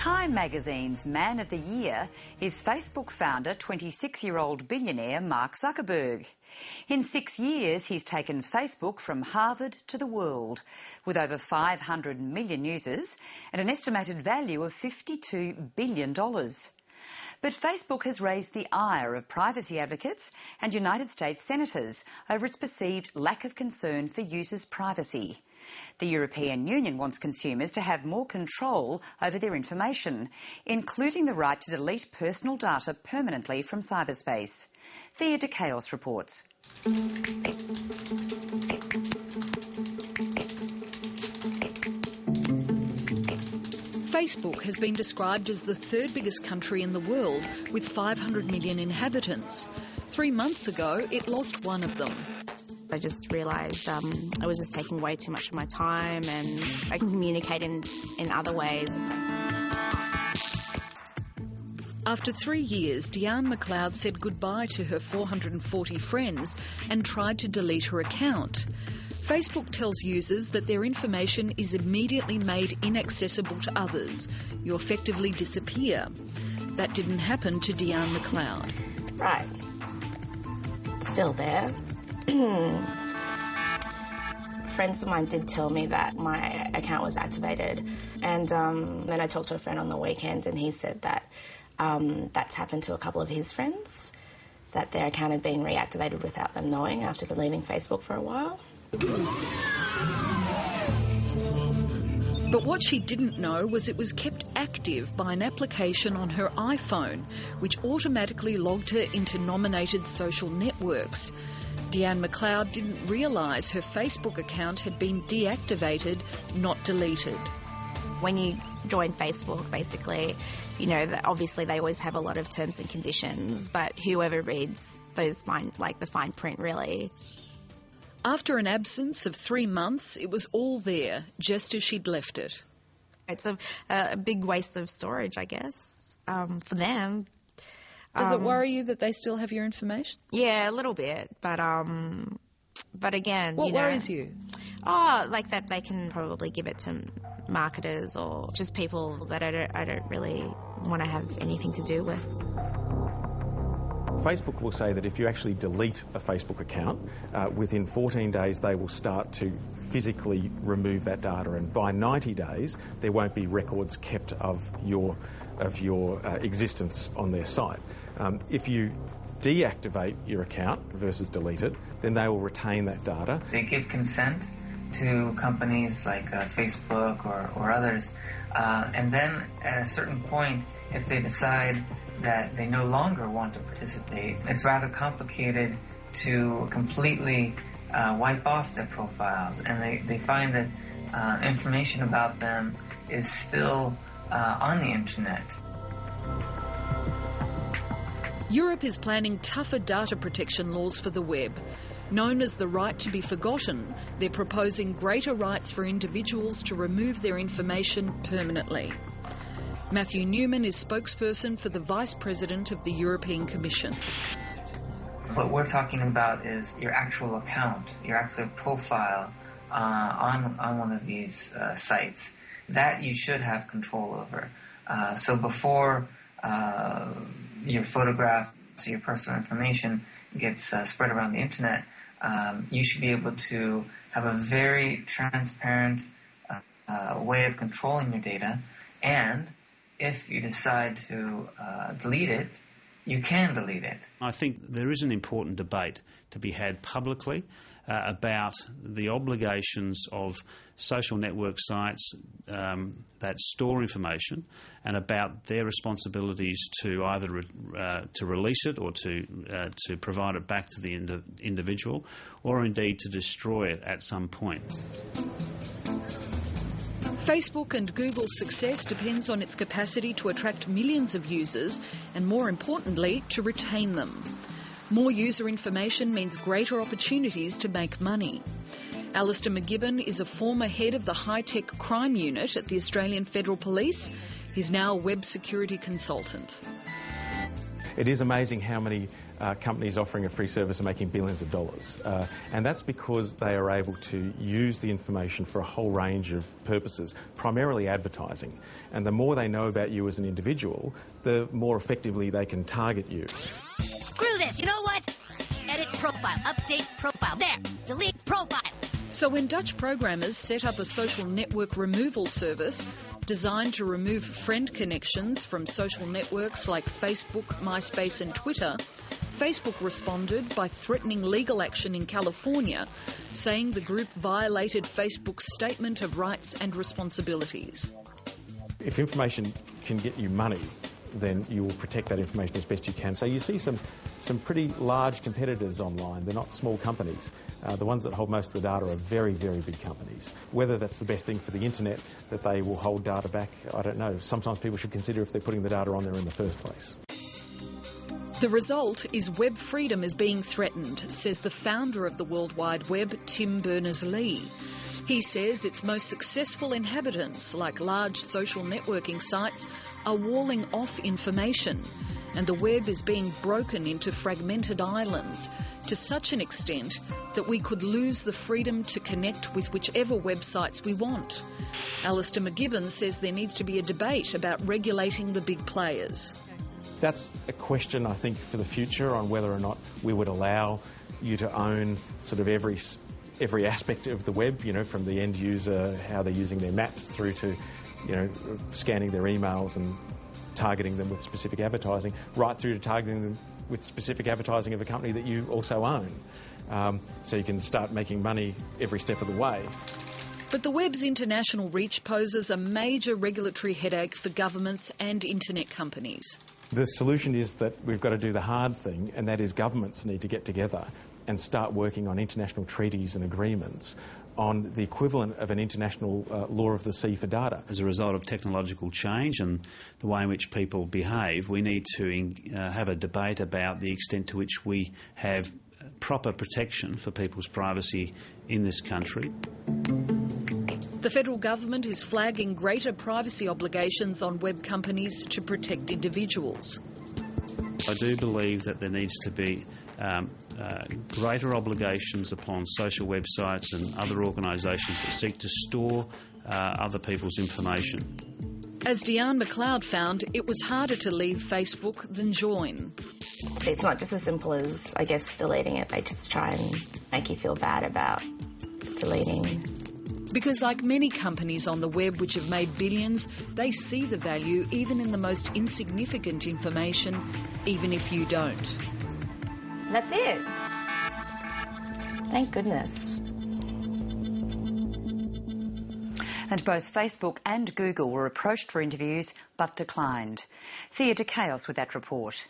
Time magazine's Man of the Year is Facebook founder, 26-year-old billionaire Mark Zuckerberg. In 6 years, he's taken Facebook from Harvard to the world, with over 500 million users and an estimated value of $52 billion. But Facebook has raised the ire of privacy advocates and United States senators over its perceived lack of concern for users' privacy. The European Union wants consumers to have more control over their information, including the right to delete personal data permanently from cyberspace. Thea de Chaos reports. Facebook has been described as the third biggest country in the world with 500 million inhabitants. 3 months ago, it lost one of them. I just realised I was just taking way too much of my time, and I can communicate in other ways. After 3 years, Diane McLeod said goodbye to her 440 friends and tried to delete her account. Facebook tells users that their information is immediately made inaccessible to others. You effectively disappear. That didn't happen to Diane McLeod. Right. Still there. Friends of mine did tell me that my account was activated, and then I talked to a friend on the weekend, and he said that that's happened to a couple of his friends, that their account had been reactivated without them knowing after deleting Facebook for a while. But what she didn't know was it was kept active by an application on her iPhone, which automatically logged her into nominated social networks. Diane McLeod didn't realise her Facebook account had been deactivated, not deleted. When you join Facebook, basically, you know, obviously they always have a lot of terms and conditions, but whoever reads those the fine print, really. After an absence of 3 months, it was all there, just as she'd left it. It's a big waste of storage, I guess, for them. Does it worry you that they still have your information? Yeah, a little bit, but again, what worries you? Oh, like that they can probably give it to marketers or just people that I don't really want to have anything to do with. Facebook will say that if you actually delete a Facebook account, within 14 days they will start to physically remove that data, and by 90 days there won't be records kept of your existence on their site. If you deactivate your account versus delete it, then they will retain that data. They give consent to companies like Facebook or others, and then at a certain point, if they decide that they no longer want to participate, it's rather complicated to completely wipe off their profiles, and they find that information about them is still on the internet. Europe is planning tougher data protection laws for the web. Known as the right to be forgotten, they're proposing greater rights for individuals to remove their information permanently. Matthew Newman is spokesperson for the Vice President of the European Commission. What we're talking about is your actual account, your actual profile on one of these sites that you should have control over. So before your photographs, your personal information gets spread around the internet, you should be able to have a very transparent way of controlling your data, and if you decide to delete it, you can delete it. I think there is an important debate to be had publicly about the obligations of social network sites that store information, and about their responsibilities to either to release it or to provide it back to the individual, or indeed to destroy it at some point. Facebook and Google's success depends on its capacity to attract millions of users and, more importantly, to retain them. More user information means greater opportunities to make money. Alistair McGibbon is a former head of the high-tech crime unit at the Australian Federal Police. He's now a web security consultant. It is amazing how many companies offering a free service are making billions of dollars. And that's because they are able to use the information for a whole range of purposes, primarily advertising. And the more they know about you as an individual, the more effectively they can target you. Screw this, you know what? Edit profile, update profile, there, delete profile. So when Dutch programmers set up a social network removal service designed to remove friend connections from social networks like Facebook, MySpace and Twitter, Facebook responded by threatening legal action in California, saying the group violated Facebook's statement of rights and responsibilities. If information can get you money, then you will protect that information as best you can. So you see some pretty large competitors online. They're not small companies. The ones that hold most of the data are very, very big companies. Whether that's the best thing for the internet, that they will hold data back, I don't know. Sometimes people should consider if they're putting the data on there in the first place. The result is web freedom is being threatened, says the founder of the World Wide Web, Tim Berners-Lee. He says its most successful inhabitants, like large social networking sites, are walling off information, and the web is being broken into fragmented islands to such an extent that we could lose the freedom to connect with whichever websites we want. Alistair McGibbon says there needs to be a debate about regulating the big players. That's a question, I think, for the future on whether or not we would allow you to own sort of every aspect of the web, you know, from the end user, how they're using their maps, through to, you know, scanning their emails and targeting them with specific advertising, right through to targeting them with specific advertising of a company that you also own. So you can start making money every step of the way. But the web's international reach poses a major regulatory headache for governments and internet companies. The solution is that we've got to do the hard thing, and that is governments need to get together and start working on international treaties and agreements on the equivalent of an international law of the sea for data. As a result of technological change and the way in which people behave, we need to have a debate about the extent to which we have proper protection for people's privacy in this country. The federal government is flagging greater privacy obligations on web companies to protect individuals. I do believe that there needs to be greater obligations upon social websites and other organisations that seek to store other people's information. As Diane McLeod found, it was harder to leave Facebook than join. So it's not just as simple as, I guess, deleting it. They just try and make you feel bad about deleting. Because like many companies on the web which have made billions, they see the value even in the most insignificant information, even if you don't. That's it. Thank goodness. And both Facebook and Google were approached for interviews but declined. Thea de Chaos with that report.